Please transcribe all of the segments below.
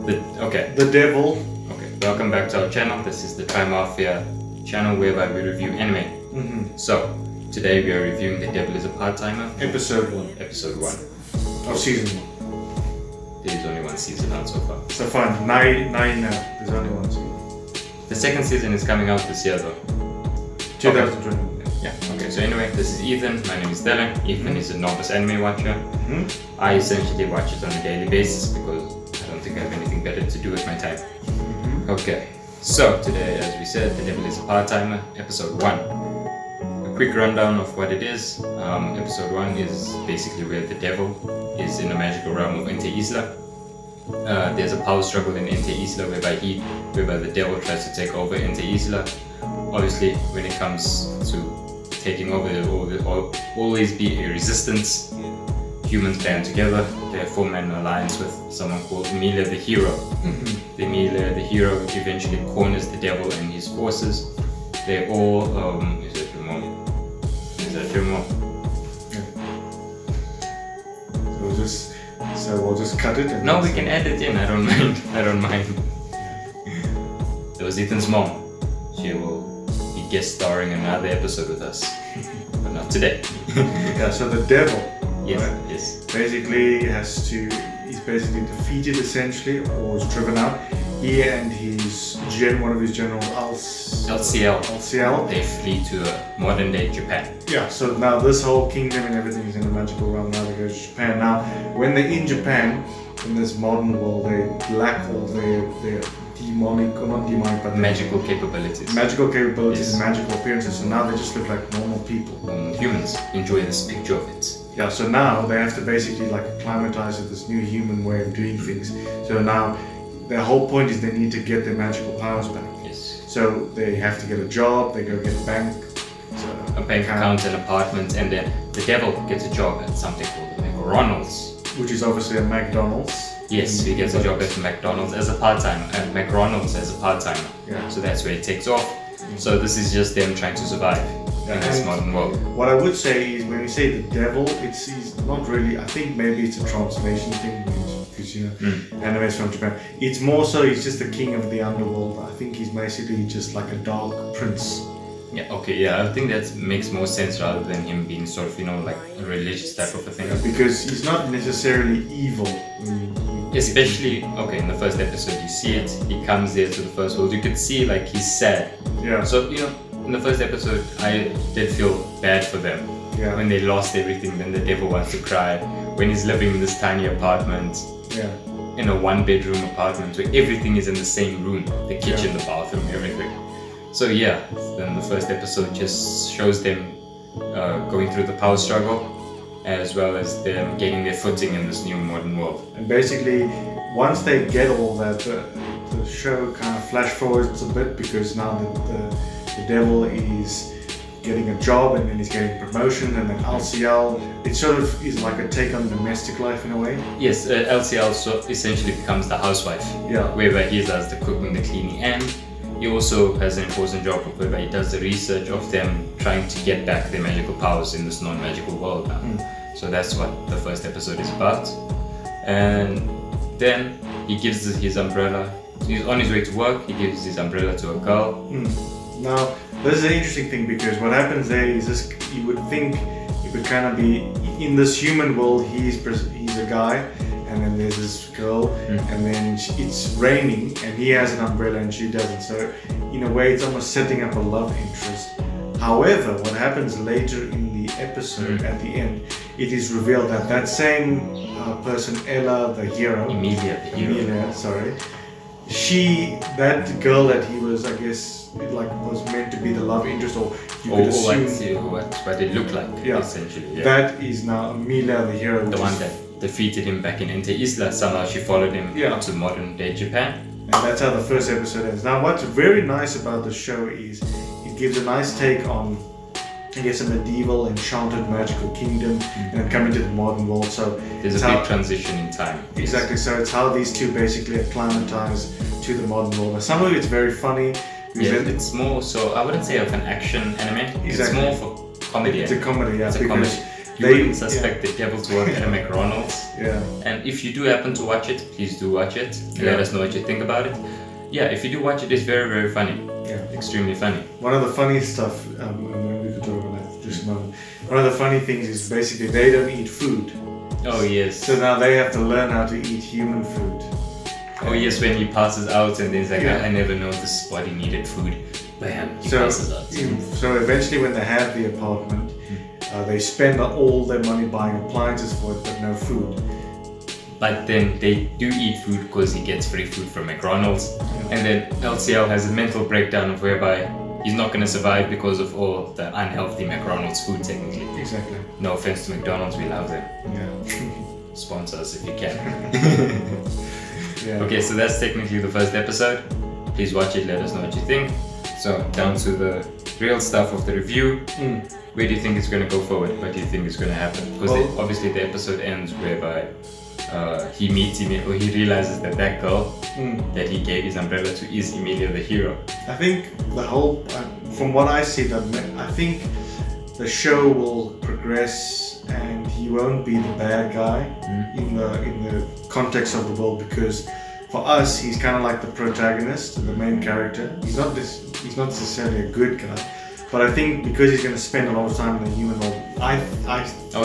The devil. Okay, welcome back to our channel. This is the Tri-Mafia channel whereby we review anime. Mm-hmm. So, today we are reviewing The Devil is a Part-Timer. Episode 1. Episode 1. Of season 1. There's only one season out so far. So fine, nine now. There's only one season. The second season is coming out this year though. 2020. Yeah, okay, so anyway, this is Ethan. My name is Dylan. Ethan is a novice anime watcher. Mm-hmm. I essentially watch it on a daily basis because I don't think I have anything better to do with my time. Mm-hmm. Okay, so today, as we said, The Devil is a Part-Timer, Episode 1. A quick rundown of what it is. Episode 1 is basically where the devil is in the magical realm of Ente Isla. There's a power struggle in Ente Isla whereby the devil tries to take over Ente Isla. Obviously, when it comes to taking over, there will always be a resistance. Humans band together. They form an alliance with someone called Emilia the Hero. Mm-hmm. The Emilia the Hero eventually corners the devil and his forces. They all is that your mom? Yeah. So we'll just cut it. And No, we can add it in. I don't mind. I don't mind. It was Ethan's mom. She will be guest starring in another episode with us, but not today. Yeah. So the devil. Yes. Right? Yes. Basically he's basically defeated essentially, or is driven out. He and one of his generals, LCL. They flee to modern day Japan. Yeah, so now this whole kingdom and everything is in the magical realm. Now they go to Japan. Now, when they're in Japan, in this modern world, they lack all their demonic, or not demonic, but Magical capabilities. Yes. And magical appearances. So now they just look like normal people. Humans enjoy this picture of it. Yeah, so now they have to basically like acclimatize to this new human way of doing things. So now their whole point is they need to get their magical powers back. Yes. So they have to get a job, they go get a bank. A bank account, an apartment, and then the devil gets a job at something called the McDonald's. Which is obviously a McDonald's. Yes, he gets a job at McDonald's as a part-timer, and McDonald's as a part-timer. Yeah. So that's where it takes off. So this is just them trying to survive in this modern world. What I would say is when we say the devil, he's not really, I think maybe it's a translation thing, because anime is from Japan. It's more so he's just the king of the underworld. I think he's basically just like a dark prince. Yeah, okay, yeah, I think that makes more sense rather than him being sort of, like a religious type of a thing. Because he's not necessarily evil. Especially, in the first episode you see it, he comes there to the first world, you could see like he's sad. Yeah. So, in the first episode I did feel bad for them. Yeah. When they lost everything, then the devil wants to cry. When he's living in this tiny apartment. Yeah. In a one-bedroom apartment where everything is in the same room. The kitchen, the bathroom, everything. So yeah, then the first episode just shows them going through the power struggle, as well as them gaining their footing in this new modern world. And basically, once they get all that, the show kind of flash forwards a bit, because now the devil is getting a job, and then he's getting promotion, and then LCL, it sort of is like a take on domestic life in a way. Yes, LCL essentially becomes the housewife, whereby he does the cooking, the cleaning, and he also has an important job whereby he does the research of them trying to get back their magical powers in this non-magical world now. So that's what the first episode is about. And then he gives his umbrella. He's on his way to work, he gives his umbrella to a girl. Now, this is an interesting thing, because what happens there is this: you would think it would kind of be in this human world, he's a guy, and then there's this girl, and then it's raining, and he has an umbrella and she doesn't. So in a way, it's almost setting up a love interest. However, what happens later in the episode, at the end, it is revealed that that same person, Ella, the hero, Emilia, sorry, that girl that he was, I guess, was meant to be the love interest, or you could assume what it looked like, essentially. Yeah. That is now Emilia, the hero. The one that defeated him back in Ente Isla. Somehow she followed him to modern day Japan. And that's how the first episode ends. Now, what's very nice about the show is it gives a nice take on, I guess, a medieval, enchanted, magical kingdom, and then coming to the modern world. So there's a big transition in time. Exactly. So it's how these two basically acclimatize to the modern world. And some of it's very funny. Yeah, it's more so. I wouldn't say of an action anime. Exactly. It's more for comedy. It's a comedy, yeah. It's a comedy. You wouldn't suspect the devil to work at a McDonald's. Yeah. And if you do happen to watch it, please do watch it. Let us know what you think about it. Yeah, if you do watch it, it's very, very funny. Yeah. Extremely funny. One of the funny stuff, and we could talk about that just a moment. One of the funny things is basically they don't eat food. Oh yes. So now they have to learn how to eat human food. Oh yes, when he passes out and then he's like, I never know this body needed food. Bam, he passes out. So eventually when they have the apartment, they spend all their money buying appliances for it, but no food. But then they do eat food because he gets free food from McDonald's. And then LCL has a mental breakdown of whereby he's not going to survive because of all the unhealthy McDonald's food technically. Exactly. No offense to McDonald's, we love them. Yeah. Sponsor us if you can. Yeah. Okay, so that's technically the first episode. Please watch it, let us know what you think. So down to the real stuff of the review. Where do you think it's going to go forward? What do you think is going to happen? Because obviously the episode ends whereby he meets or he realizes that girl that he gave his umbrella to is Emilia the hero. I think the whole, from what I see, I think the show will progress and he won't be the bad guy in the context of the world, because for us he's kind of like the protagonist, the main character. He's not necessarily a good guy. But I think because he's going to spend a lot of time in the human world,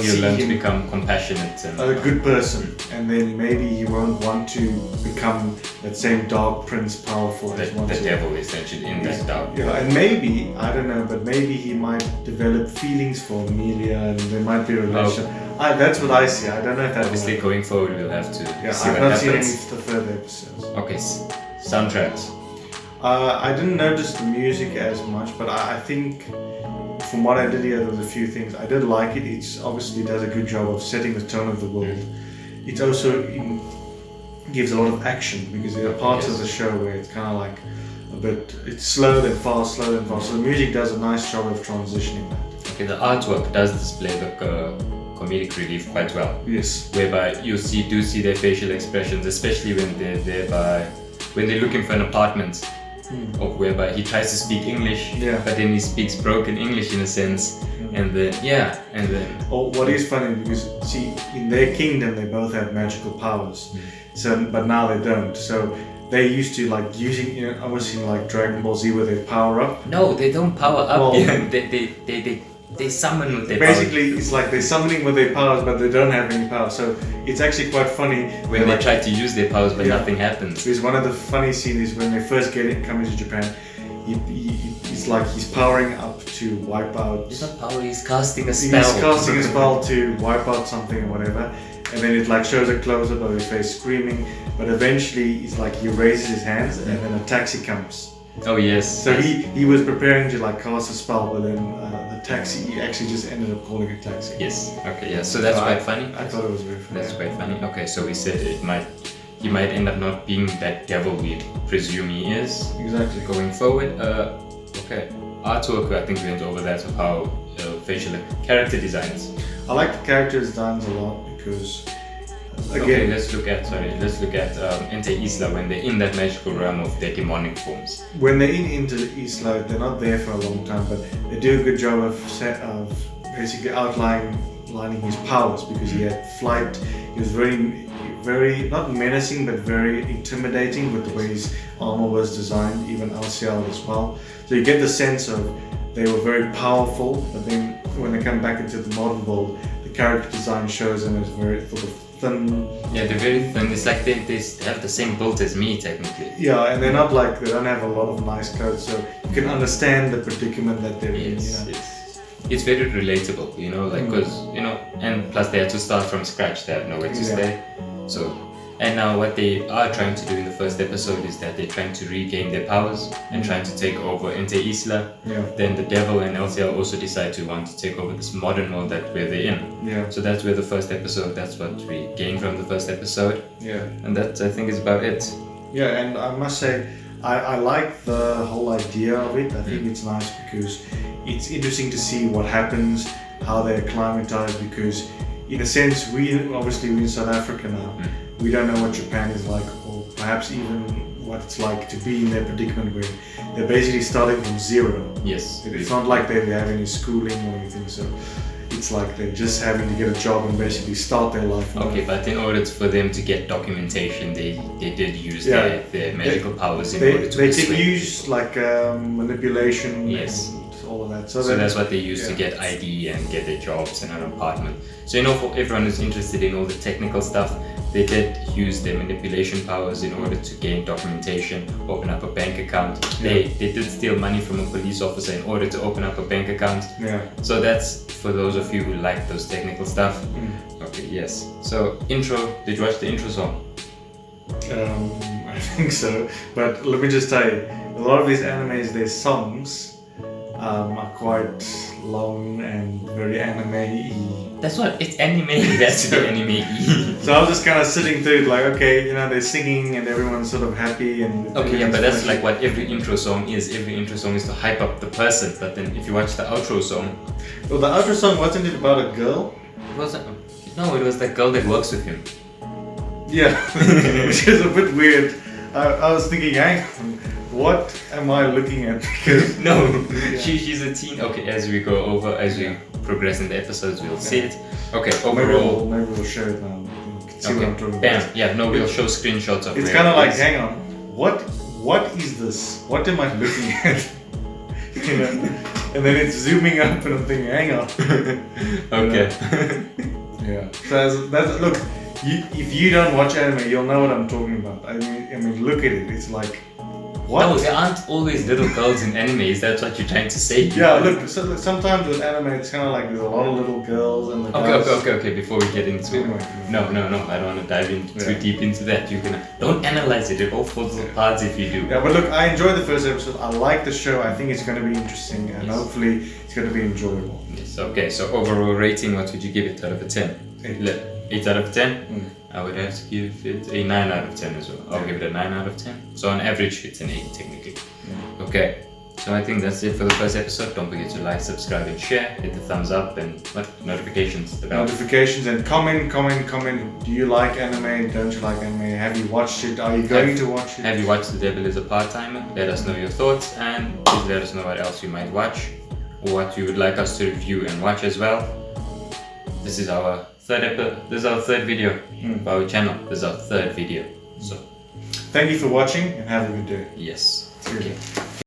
he'll learn to become compassionate and a good person, and then maybe he won't want to become that same dark prince, powerful as the devil essentially in that dark. Yeah, and maybe I don't know, but maybe he might develop feelings for Emilia, and there might be a relation. That's what I see. I don't know if that's obviously going forward we'll have to see I've what not seen any happens. of the further episodes. Okay, soundtracks. I didn't notice the music as much, but I think from what I did hear, there was a few things. I did like it. It obviously does a good job of setting the tone of the world. It also gives a lot of action, because there are parts of the show where it's kind of like it's slow then fast, slow then fast. So the music does a nice job of transitioning that. Okay, the artwork does display the comedic relief quite well. Yes. Whereby you do see their facial expressions, especially when when they're looking for an apartment. Of whereby he tries to speak English, but then he speaks broken English in a sense, and then what is funny, because see, in their kingdom they both have magical powers, but now they don't. So they used to like using, obviously like Dragon Ball Z where they power up. No, they don't power up. They summon with their basically powers. It's like they're summoning with their powers, but they don't have any power. So it's actually quite funny when they try to use their powers, but nothing happens. Because one of the funny scenes is when they first come into Japan, it's like he's powering up to wipe out. He's not powering. He's casting a spell. He's casting a spell to wipe out something or whatever, and then it like shows a close up of his face screaming. But eventually, it's like he raises his hands, and then a taxi comes. Oh yes. So he was preparing to like cast a spell, but then the taxi, he actually just ended up calling a taxi. Yes. Okay. Yeah. So that's quite funny. I thought it was very funny. That's quite funny. Okay. So we said he might end up not being that devil we presume he is. Exactly. Going forward. Okay. Artwork. I think we went over that of how facial character designs. I like the character designs a lot because. Again, okay, let's look at Ente Isla when they're in that magical realm of their demonic forms. When they're in Isla, they're not there for a long time, but they do a good job of basically outlining his powers, because he had flight. He was very not menacing, but very intimidating with the way his armor was designed, even LCL as well. So you get the sense of they were very powerful, but then when they come back into the modern world, the character design shows them as very sort of thin. Yeah, they're very thin. It's like they have the same build as me technically. Yeah, and they're not like, they don't have a lot of nice clothes, so you can understand the predicament that they're in. It's very relatable, because and plus they had to start from scratch. They have nowhere to stay. So, and now what they are trying to do in the first episode is that they're trying to regain their powers and trying to take over Ente Isla. Yeah. Then the devil and LCL also decide to want to take over this modern world where they're in. Yeah. So that's where that's what we gain from the first episode. Yeah. And that I think is about it. Yeah, and I must say, I like the whole idea of it. I think it's nice because it's interesting to see what happens, how they acclimatize, because in a sense, we're in South Africa now. We don't know what Japan is like, or perhaps even what it's like to be in their predicament where they're basically starting from zero. Yes. It's not like they have any schooling or anything, so it's like they're just having to get a job and basically start their life. Okay, but in order for them to get documentation, they did use their magical powers in order to They can persuade use like manipulation. Yes. And all of that. So that's what they use to get ID and get their jobs and an apartment. So you know, for everyone who's interested in all the technical stuff, they did use their manipulation powers in order to gain documentation, open up a bank account. They did steal money from a police officer in order to open up a bank account. Yeah. So that's for those of you who like those technical stuff. Okay, yes. So intro, did you watch the intro song? I think so. But let me just tell you, a lot of these animes, their songs are quite long and very anime-y. That's what, it's anime, that's the anime-y. So I was just kind of sitting through it like, okay, you know, they're singing and everyone's sort of happy and... Okay, yeah, but that's like what every intro song is. Every intro song is to hype up the person, but then if you watch the outro song... Well, the outro song, wasn't it about a girl? It wasn't... No, it was that girl that works with him. Yeah, which is a bit weird. I was thinking, hang on, what am I looking at? Because no, she's a teen. Okay, as we go over, as we progress in the episodes, we'll see it. Okay, overall. Maybe we'll show it now. You can see what I'm talking bam. about. Yeah, no, we'll show screenshots of it. It's kind of like, hang on, what is this? What am I looking at? You know? And then it's zooming up and I'm thinking, hang on. Okay. Yeah. So that's look. If you don't watch anime, you'll know what I'm talking about. I mean, look at it. It's like, what? No, there aren't always little girls in animes. That's what you're trying to say. Yeah, look. So, sometimes with anime, it's kind of like there's a lot of little girls and the guys. Okay. Before we get into it, no. I don't want to dive in too deep into that. You can don't analyze it. It all falls apart if you do. Yeah, but look, I enjoyed the first episode. I like the show. I think it's going to be interesting, and hopefully, it's going to be enjoyable. Yes. Okay. So overall rating, what would you give it out of a 10? 8 out of 10? I would have to give it a 9 out of 10 as well. I'll give it a 9 out of 10. So on average, it's an 8 technically. Okay, so I think that's it for the first episode. Don't forget to like, subscribe and share. Hit the thumbs up and notifications. Notifications and comment. Do you like anime? Don't you like anime? Have you watched it? Are you going to watch it? Have you watched The Devil is a Part-Timer? Let us know your thoughts and please let us know what else you might watch or what you would like us to review and watch as well. This is our third video of our channel. This is our third video. So thank you for watching and have a good day. yes. Okay.